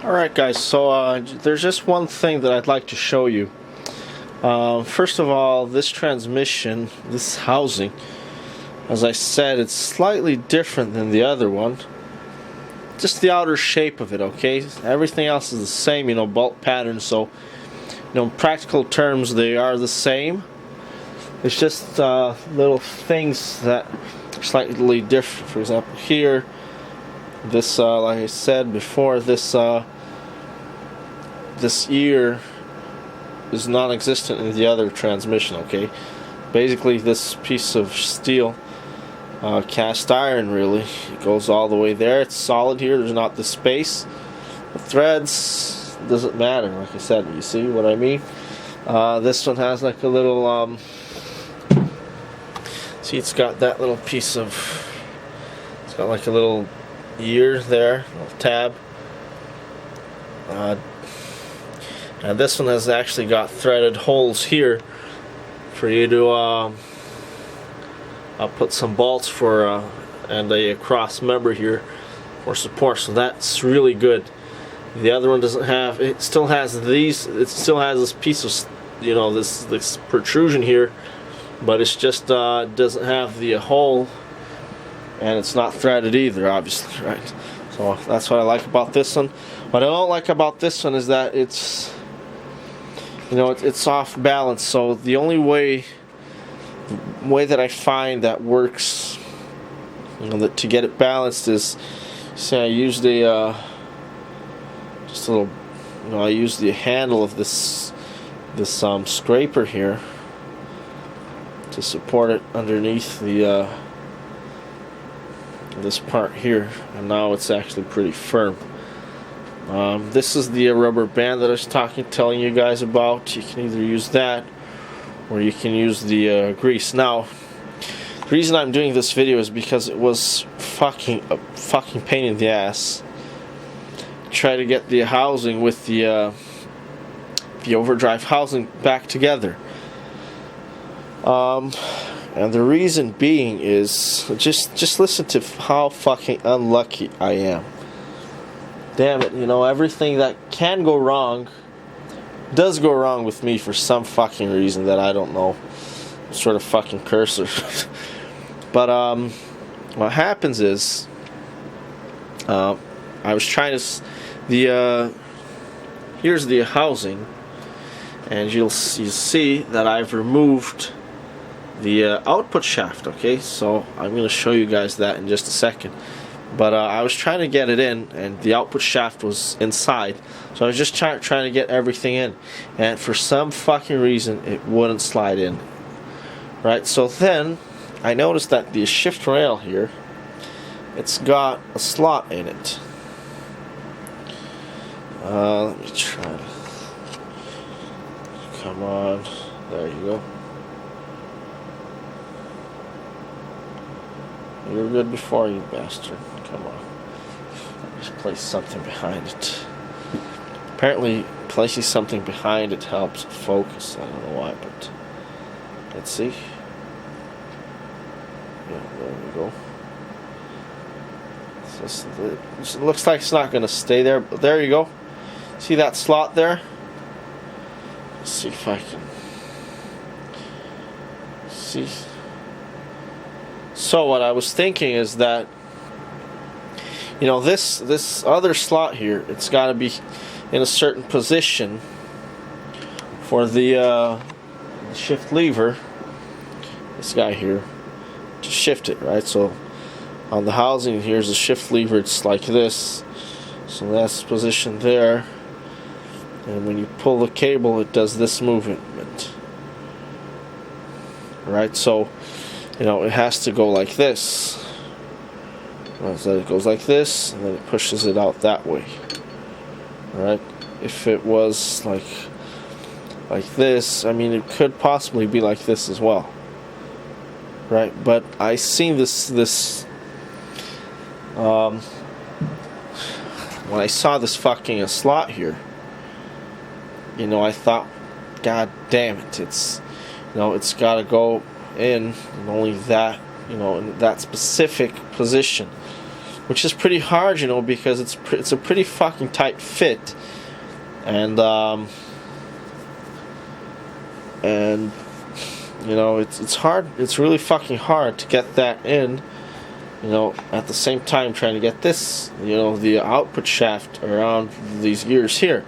Alright guys, so there's just one thing that I'd like to show you. First of all, this transmission, this housing, as I said, it's slightly different than the other one. Just the outer shape of it, okay? Everything else is the same, bolt pattern, so in practical terms they are the same. It's just little things that are slightly different. For example, here, this, like I said before, this ear is non-existent in the other transmission, okay? Basically, this piece of steel, cast iron, really, it goes all the way there. It's solid here. There's not the space. The threads doesn't matter, like I said. You see what I mean? This one has like a little, see, it's got that little piece of, it's got like a little ear there, little tab. And this one has actually got threaded holes here for you to I'll put some bolts for and a cross member here for support, so that's really good. The other one doesn't have, it still has these, it still has this piece of, this protrusion here, but it's just doesn't have the hole, and it's not threaded either, obviously, right? So that's what I like about this one. What I don't like about this one is that it's off balance. So the only way that I find that works, that to get it balanced is, say I use the just a little, I use the handle of this scraper here to support it underneath the this part here, and now it's actually pretty firm. This is the rubber band that I was telling you guys about. You can either use that or you can use the grease. Now, the reason I'm doing this video is because it was a fucking pain in the ass. Try to get the housing with the overdrive housing back together. And the reason being is, just listen to how fucking unlucky I am. Damn it, everything that can go wrong does go wrong with me for some fucking reason that I don't know. Sort of fucking cursor. But what happens is, I was trying to, here's the housing, and you see that I've removed the output shaft, okay? So I'm going to show you guys that in just a second. But I was trying to get it in, and the output shaft was inside. So I was just trying to get everything in, and for some fucking reason it wouldn't slide in. Right, so then I noticed that the shift rail here, it's got a slot in it. Let me try. Come on, there you go. You were good before, you bastard. Come on. Just place something behind it. Apparently, placing something behind it helps focus. I don't know why, but let's see. Yeah, there we go. It looks like it's not going to stay there, but there you go. See that slot there? Let's see if I can see. So what I was thinking is that, this other slot here, it's got to be in a certain position for the shift lever, this guy here, to shift it, right? So on the housing, here's the shift lever, it's like this, so that's positioned there, and when you pull the cable, it does this movement, right? So it has to go like this. So it goes like this, and then it pushes it out that way. Right? If it was like this, I mean, it could possibly be like this as well. Right? But I seen this when I saw this fucking slot here, I thought, God damn it, it's got to go in, and only that, in that specific position. which is pretty hard, you know, because it's a pretty fucking tight fit, and you know, it's hard. It's really fucking hard to get that in, you know, at the same time trying to get this, you know, the output shaft around these ears here.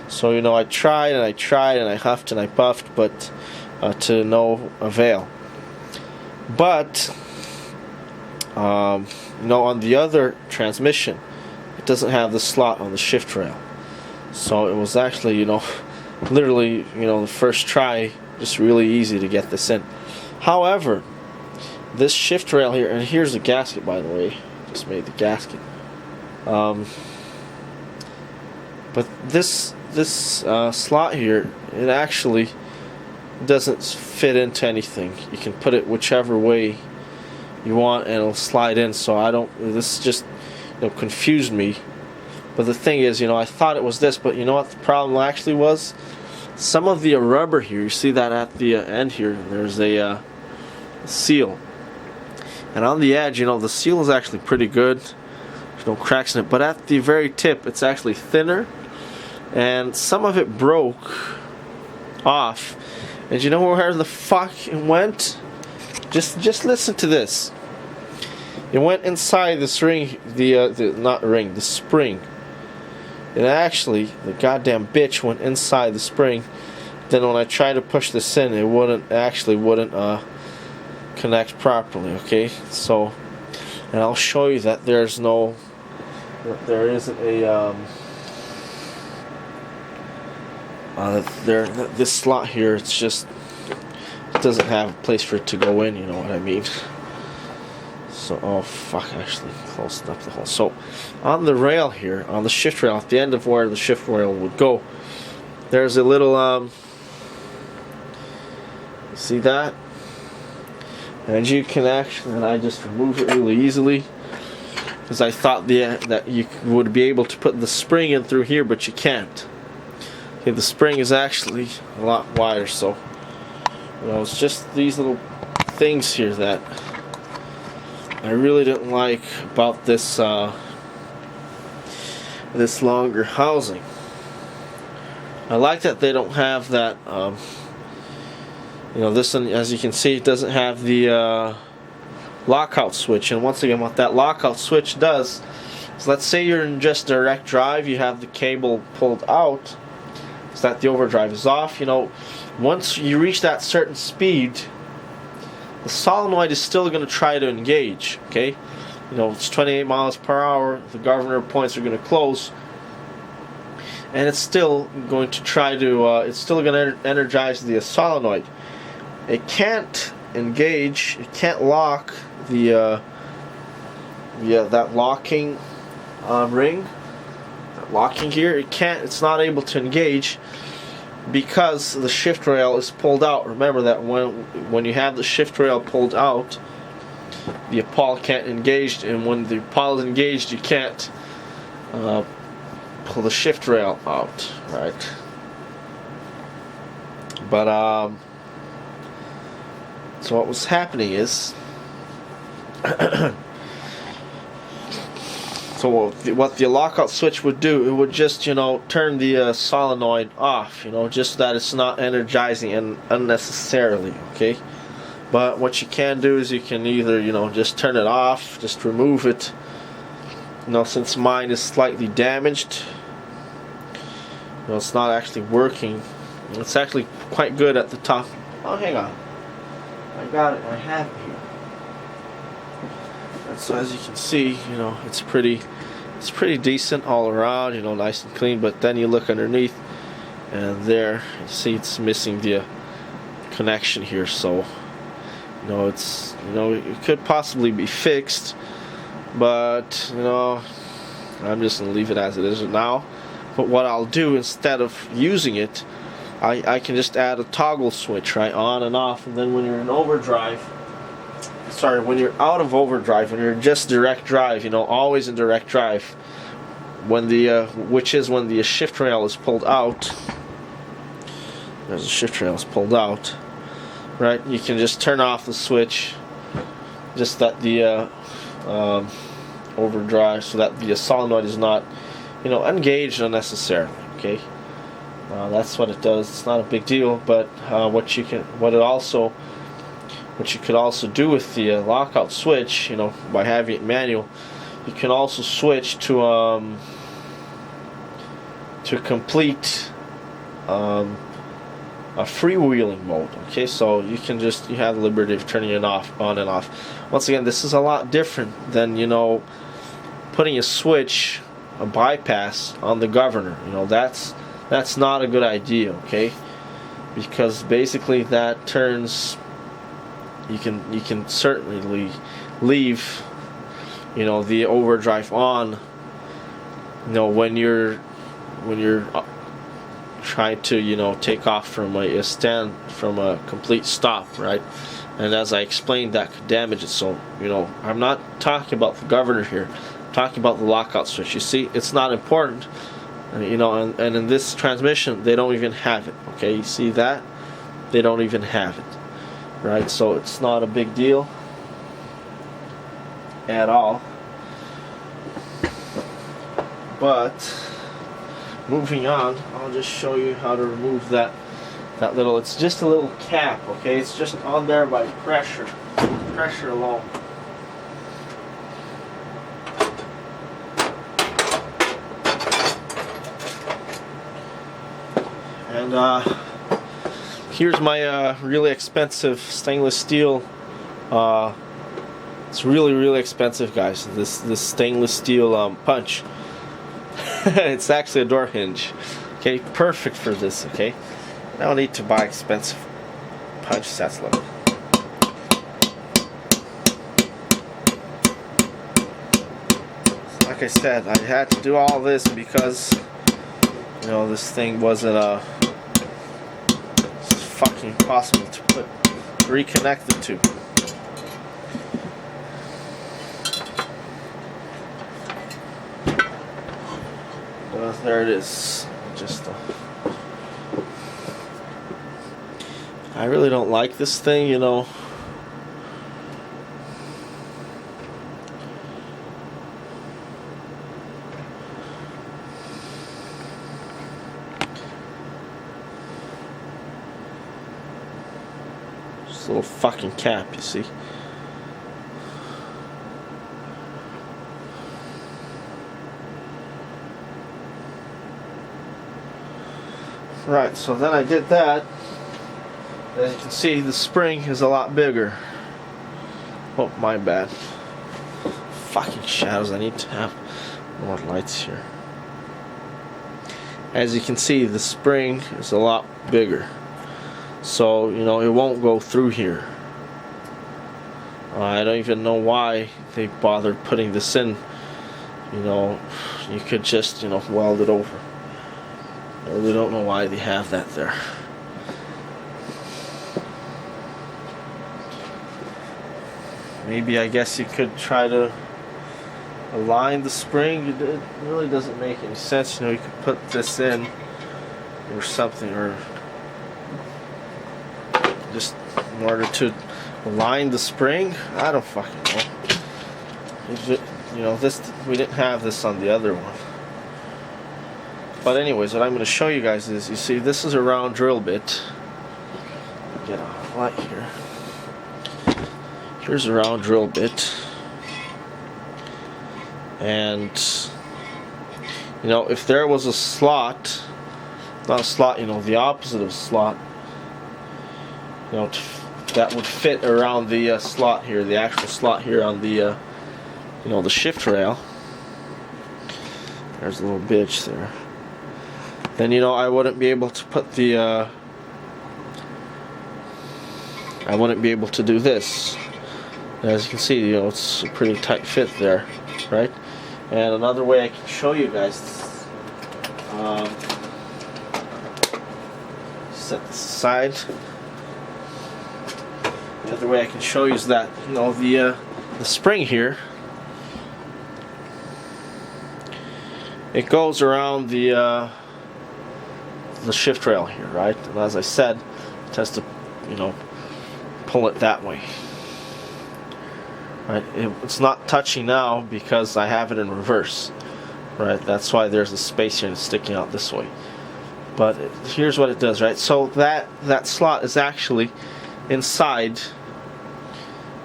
So, you know, I tried and I huffed and I puffed, but to no avail. But you know, on the other transmission, it doesn't have the slot on the shift rail. So it was actually, you know, literally, you know, the first try, just really easy to get this in. However, this shift rail here, and here's the gasket, by the way. Just made the gasket. But this slot here, it actually doesn't fit into anything. You can put it whichever way you want and it'll slide in. So this just, you know, confused me. But the thing is, you know, I thought it was this, but you know what the problem actually was? Some of the rubber here, you see that at the end here, there's a seal. And on the edge, you know, the seal is actually pretty good. There's no cracks in it. But at the very tip, it's actually thinner. And some of it broke off. And you know where the fuck it went? Just listen to this. It went inside this ring, the spring. It actually, the goddamn bitch went inside the spring. Then when I tried to push this in, it wouldn't connect properly. Okay, so, and I'll show you that there isn't a this slot here. It doesn't have a place for it to go in. You know what I mean? So, oh fuck, actually closed up the hole. So, on the rail here, on the shift rail, at the end of where the shift rail would go, there's a little, see that? And you can actually, and I just remove it really easily, because I thought that you would be able to put the spring in through here, but you can't. Okay, the spring is actually a lot wider, so, you know, it's just these little things here that I really didn't like about this this longer housing. I like that they don't have that, you know, this one, as you can see, it doesn't have the lockout switch. And once again, what that lockout switch does is, let's say you're in just direct drive, you have the cable pulled out, so that the overdrive is off. You know, once you reach that certain speed, the solenoid is still going to try to engage. Okay, you know, it's 28 miles per hour. The governor points are going to close, and it's still going to try to. It's still going to energize the solenoid. It can't engage. It can't lock the that locking ring. That locking here. It can't. It's not able to engage, because the shift rail is pulled out. Remember that when you have the shift rail pulled out, the pawl can't engage, and when the pawl is engaged, you can't pull the shift rail out, right? But so what was happening is, so what the lockout switch would do, it would just, you know, turn the solenoid off, you know, just that it's not energizing and unnecessarily, okay? But what you can do is you can either, you know, just turn it off, just remove it. You know, since mine is slightly damaged, you know, it's not actually working. It's actually quite good at the top. Oh, hang on. I got it. I have it here. So as you can see, you know, it's pretty decent all around, you know, nice and clean. But then you look underneath, and there you see it's missing the connection here. So, you know, it's, you know, it could possibly be fixed, but, you know, I'm just gonna leave it as it is now. But what I'll do, instead of using it, I can just add a toggle switch, right, on and off, and then when you're in overdrive, sorry, when you're out of overdrive, when you're just direct drive, you know, always in direct drive, when the which is when the shift rail is pulled out. There's a shift rail is pulled out, right? You can just turn off the switch, just that the overdrive so that the solenoid is not, engaged unnecessarily. Okay, that's what it does. It's not a big deal, but what you could also do with the lockout switch, by having it manual, you can also switch to complete a freewheeling mode. Okay, so you have the liberty of turning it on and off. Once again, this is a lot different than putting a switch, a bypass on the governor. That's not a good idea. Okay, because basically that turns. You can certainly leave the overdrive on when you're trying to take off from a complete stop, right? And as I explained, that could damage it. So I'm not talking about the governor here. I'm talking about the lockout switch. You see, it's not important, and in this transmission they don't even have it. Okay, you see that? They don't even have it, right? So it's not a big deal at all. But moving on, I'll just show you how to remove that little, it's just a little cap, okay? It's just on there by pressure alone. And here's my really expensive stainless steel. It's really expensive, guys. This stainless steel punch. It's actually a door hinge. Okay, perfect for this. Okay, I don't need to buy expensive punch sets. Look. Like I said, I had to do all this because this thing wasn't fucking impossible to reconnect it to. There it is. I really don't like this thing, Just a little fucking cap, you see. Right, so then I did that. As you can see, the spring is a lot bigger. Oh, my bad. Fucking shadows, I need to have more lights here. As you can see, the spring is a lot bigger. So, it won't go through here. I don't even know why they bothered putting this in. You could just, weld it over. I really don't know why they have that there. Maybe, I guess you could try to align the spring. It really doesn't make any sense. You could put this in or something, or just in order to align the spring. I don't fucking know. This, we didn't have this on the other one. But anyways, what I'm going to show you guys is, you see, this is a round drill bit. Get a light here. Here's a round drill bit. And, if there was a slot, not a slot, the opposite of a slot, that would fit around the slot here, the actual slot here on the, the shift rail. There's a little bitch there. Then I wouldn't be able to put the I wouldn't be able to do this. As you can see, it's a pretty tight fit there, right? And another way I can show you guys, set this aside. The other way I can show you is that the spring here, it goes around the shift rail here, right? And as I said, it has to, pull it that way. Right, it's not touching now because I have it in reverse. Right, that's why there's a space here and it's sticking out this way. But here's what it does, right? So that slot is actually inside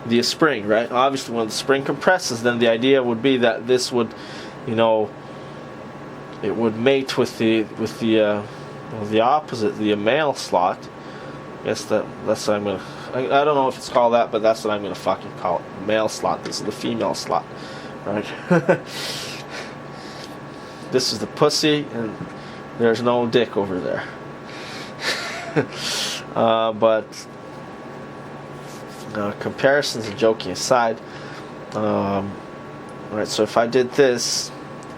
the spring, right? Obviously, when the spring compresses, then the idea would be that this would, you know, it would mate with the opposite, the male slot. I guess that's what I'm gonna. I don't know if it's called that, but that's what I'm gonna fucking call it. Male slot. This is the female slot, right? This is the pussy, and there's no dick over there. But comparisons and joking aside, right? So if I did this,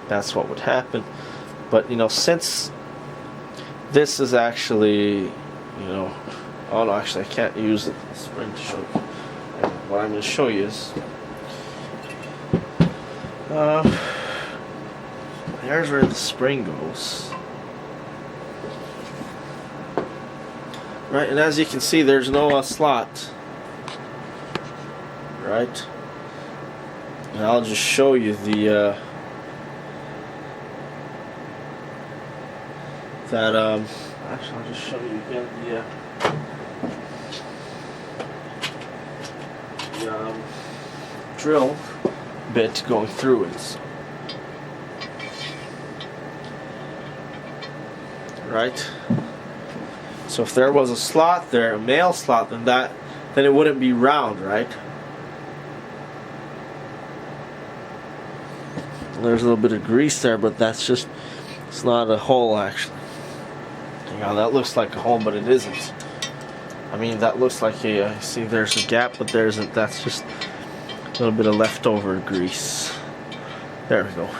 that's what would happen. But you know, since this is actually, you know. Oh no, actually I can't use the spring to show you. What I'm going to show you is there's where the spring goes. Right, and as you can see, there's no slot. Right? And I'll just show you the actually I'll just show you again the drill bit going through it. Right? So if there was a slot there, a male slot, then it wouldn't be round, right? There's a little bit of grease there, but it's not a hole actually. You know, that looks like a hole, but it isn't. I mean, that looks like see, there's a gap, but there isn't. That's just a little bit of leftover grease. There we go.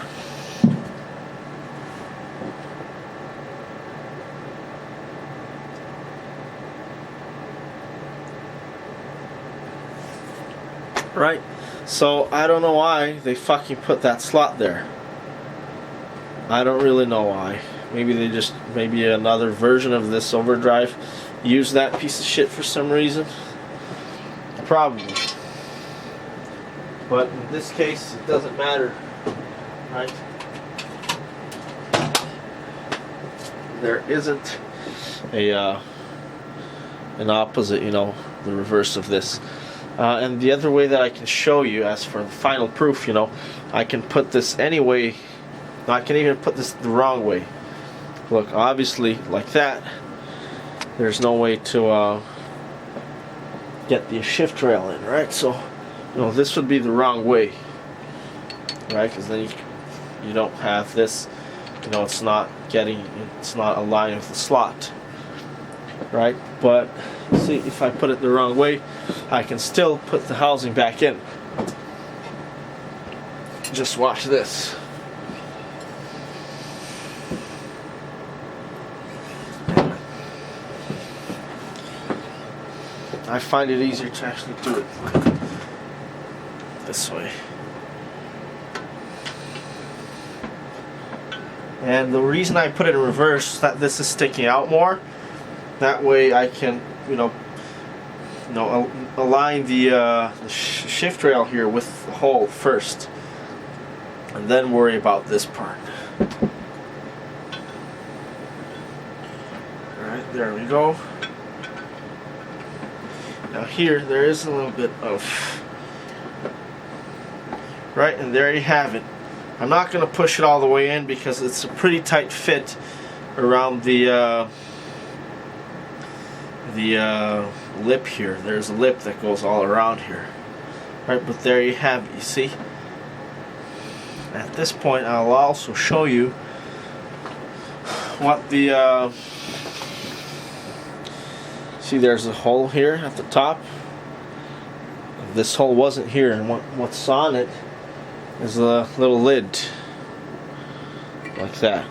Right? So, I don't know why they fucking put that slot there. I don't really know why. Maybe another version of this Overdrive used that piece of shit for some reason. Probably. But in this case, it doesn't matter. Right? There isn't an opposite, you know, the reverse of this. And the other way that I can show you, as for the final proof, you know, I can put this any way. I can even put this the wrong way. Look, obviously, like that, there's no way to get the shift rail in, right? So, you know, this would be the wrong way, right? Because then you don't have this, you know, it's not aligned with the slot, right? But see, if I put it the wrong way, I can still put the housing back in. Just watch this. I find it easier to actually do it this way. And the reason I put it in reverse is that this is sticking out more. That way I can, you know, align the shift rail here with the hole first, and then worry about this part. Alright, there we go. Now here, there is a little bit of, right, and there you have it. I'm not going to push it all the way in because it's a pretty tight fit around the lip here. There's a lip that goes all around here. Right, but there you have it, you see? At this point, I'll also show you what the see, there's a hole here at the top. This hole wasn't here, and what's on it is a little lid like that.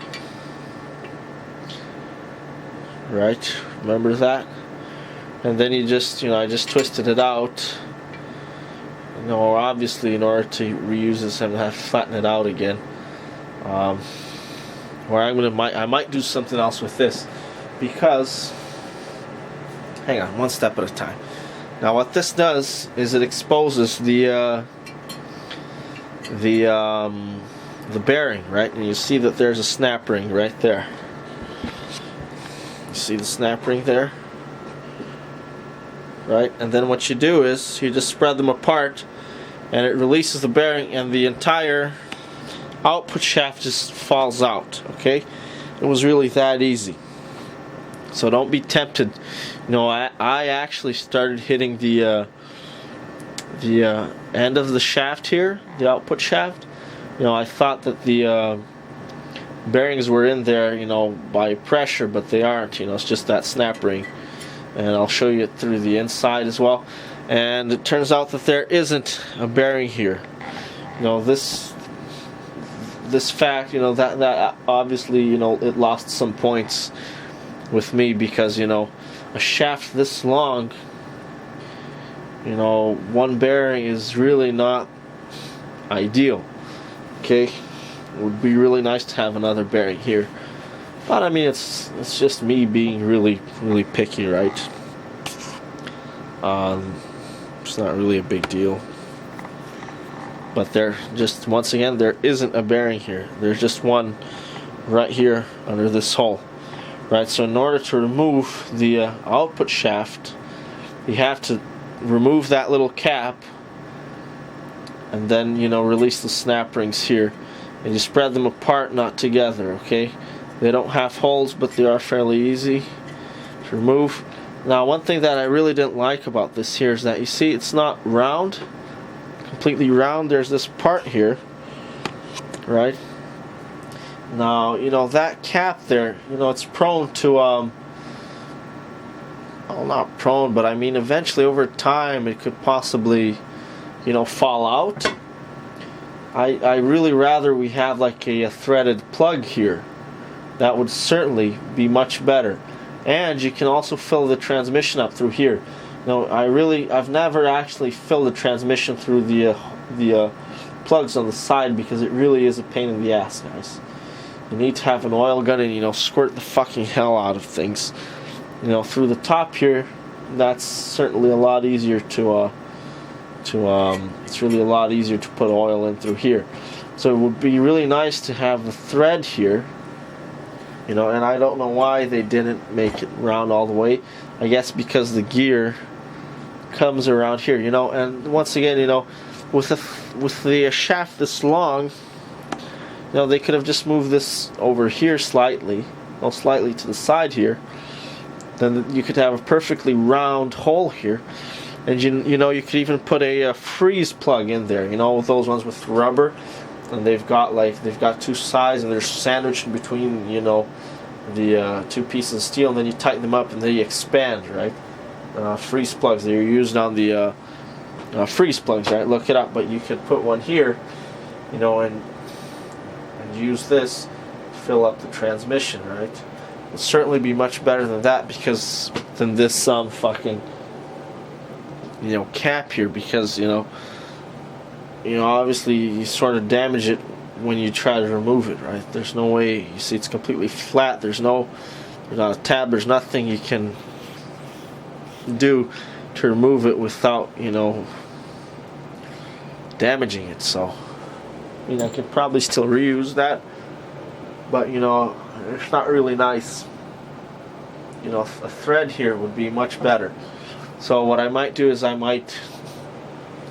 Right? Remember that? And then you just, you know, I just twisted it out. You know, obviously in order to reuse this, I'm gonna have to flatten it out again. Or I might do something else with this, because, hang on, one step at a time. Now what this does is it exposes the bearing, right? And you see that there's a snap ring right there. You see the snap ring there? Right? And then what you do is you just spread them apart and it releases the bearing and the entire output shaft just falls out, okay? It was really that easy. So don't be tempted. You know, I actually started hitting the end of the shaft here, the output shaft. You know, I thought that the bearings were in there, you know, by pressure, but they aren't. You know, it's just that snap ring. And I'll show you it through the inside as well. And it turns out that there isn't a bearing here. You know, this fact, you know, that obviously, you know, it lost some points with me because, you know, a shaft this long, you know, one bearing is really not ideal. Okay, it would be really nice to have another bearing here, but I mean it's just me being really picky, right? It's not really a big deal. But once again, there isn't a bearing here. There's just one right here under this hole. Right, so in order to remove the output shaft, you have to remove that little cap and then, you know, release the snap rings here. And you spread them apart, not together, okay? They don't have holes, but they are fairly easy to remove. Now, one thing that I really didn't like about this here is that, you see, it's not round, completely round. There's this part here, right? Now, you know, that cap there, you know, it's prone to, well, not prone, but I mean, eventually, over time, it could possibly, you know, fall out. I really rather we have like a threaded plug here. That would certainly be much better. And you can also fill the transmission up through here. Now, I've never actually filled the transmission through the plugs on the side because it really is a pain in the ass, guys. You need to have an oil gun and, you know, squirt the fucking hell out of things. You know, through the top here, that's certainly a lot easier it's really a lot easier to put oil in through here. So it would be really nice to have the thread here, you know, and I don't know why they didn't make it round all the way. I guess because the gear comes around here, you know, and once again, you know, with the shaft this long, you know, they could have just moved this over here slightly to the side here. Then you could have a perfectly round hole here, and you know, you could even put a freeze plug in there. You know, with those ones with rubber, and they've got two sides, and they're sandwiched in between. You know, the two pieces of steel, and then you tighten them up, and they expand, right? Freeze plugs. They're used on the freeze plugs, right? Look it up. But you could put one here, you know, and use this to fill up the transmission, right? It'll certainly be much better than that than this fucking, you know, cap here, because you know obviously you sort of damage it when you try to remove it, right? There's no way. You see, it's completely flat. There's not a tab. There's nothing you can do to remove it without, you know, damaging it. So, I mean, I could probably still reuse that, but you know, it's not really nice. You know, a thread here would be much better. So what I might do is I might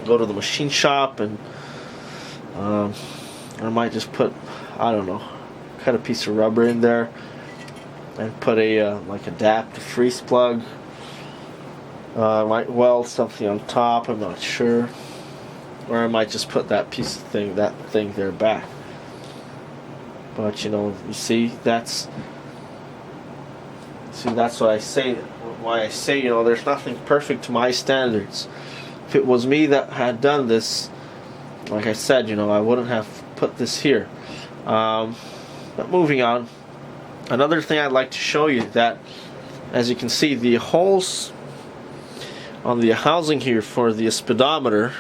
go to the machine shop and I might just put, I don't know, cut a piece of rubber in there and put a like adaptive freeze plug. I might weld something on top. I'm not sure. Or I might just put that thing there back. But you know, you see, that's what I say. Why I say, you know, there's nothing perfect to my standards. If it was me that had done this, like I said, you know, I wouldn't have put this here. But moving on, another thing I'd like to show you, that as you can see, the holes on the housing here for the speedometer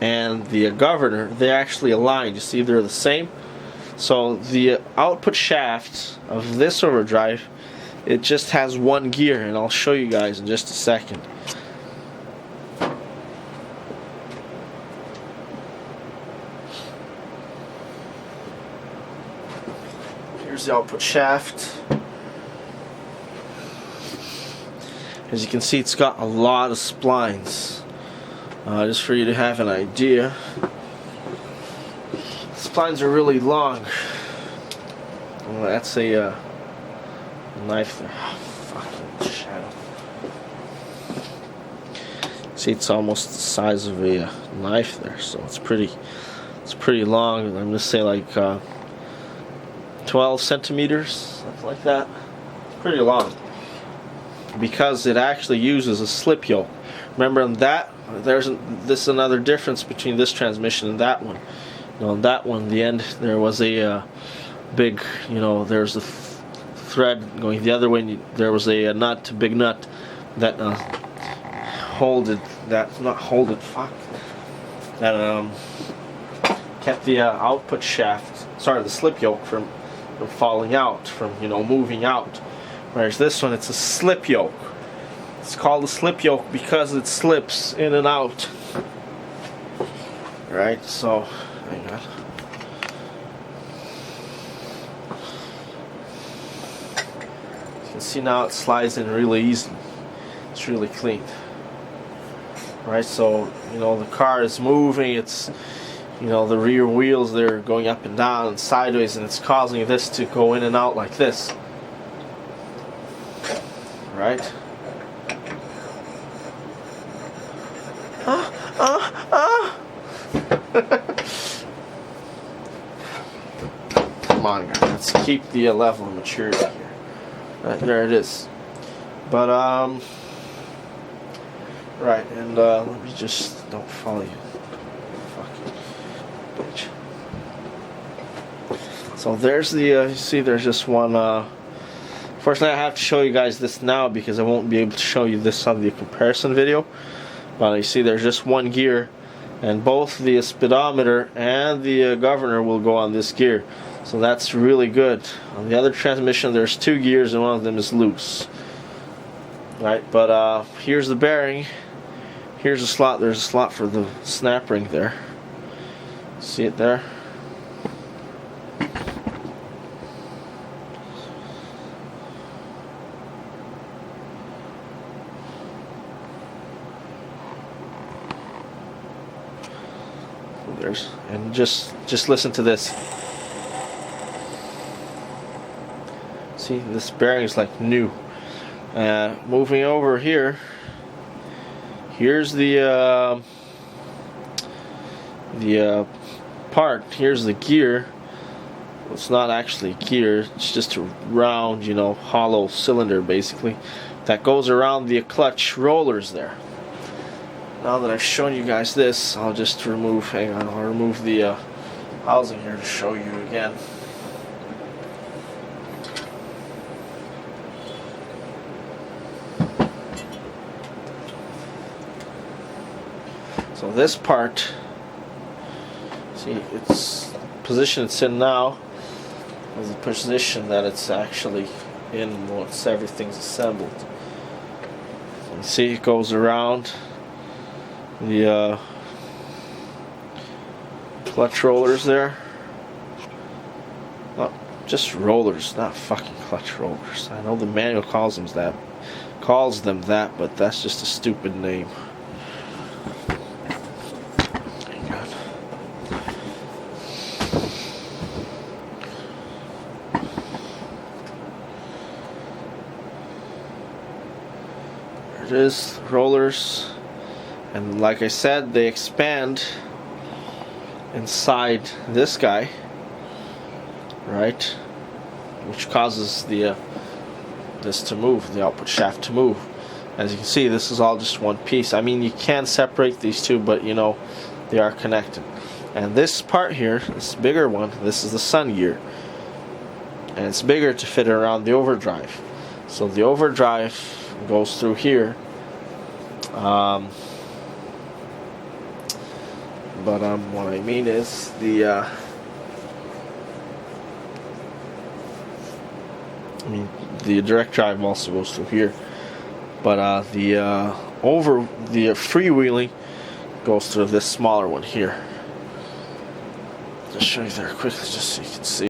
and the governor, they're actually aligned. You see, they're the same. So the output shaft of this overdrive it just has one gear, and I'll show you guys in just a second. Here's the output shaft. As you can see, it's got a lot of splines. Just for you to have an idea. Splines are really long. Well, that's a knife there. Oh, fucking shadow. See, it's almost the size of a knife there, so it's pretty long. I'm gonna say like 12 centimeters, something like that. It's pretty long because it actually uses a slip yoke. Remember, on that, this is another difference between this transmission and that one. You know, on that one, the end there was a big, there's a thread going the other way. There was a nut, big nut that kept the output shaft, the slip yoke from falling out, from moving out. Whereas this one, it's a slip yoke. It's called a slip yoke because it slips in and out. Right, so hang on. You can see now it slides in really easy. It's really clean. Right, so the car is moving, it's the rear wheels, they're going up and down and sideways, and it's causing this to go in and out like this. Right? Come on, guys, let's keep the level of maturity here. Right, there it is. But right, and let me just don't follow you. Fucking bitch. So there's the you see, there's just one. Fortunately, I have to show you guys this now because I won't be able to show you this on the comparison video. But you see, there's just one gear, and both the speedometer and the governor will go on this gear. So that's really good. On the other transmission, there's two gears, and one of them is loose. Right, but here's the bearing. Here's a slot. There's a slot for the snap ring there. See it there? And just listen to this. See, this bearing is like new. Moving over here, here's the part. Here's the gear. It's not actually a gear. It's just a round, hollow cylinder basically that goes around the clutch rollers there. Now that I've shown you guys this, I'll just remove, I'll remove the housing here to show you again. So this part, see, it's position it's in now is the position that it's actually in once everything's assembled. You see, it goes around the clutch rollers there. Not just rollers, not fucking clutch rollers. I know the manual calls them that, but that's just a stupid name. Hang on. There it is, rollers. And like I said, they expand inside this guy, right? Which causes the this to move, the output shaft to move. As you can see, this is all just one piece. I mean, you can separate these two, but they are connected. And this part here, this bigger one, this is the sun gear. And it's bigger to fit around the overdrive. So the overdrive goes through here. But what I mean is the I mean, the direct drive also goes through here, but the freewheeling goes through this smaller one here. Just show you there quickly, just so you can see.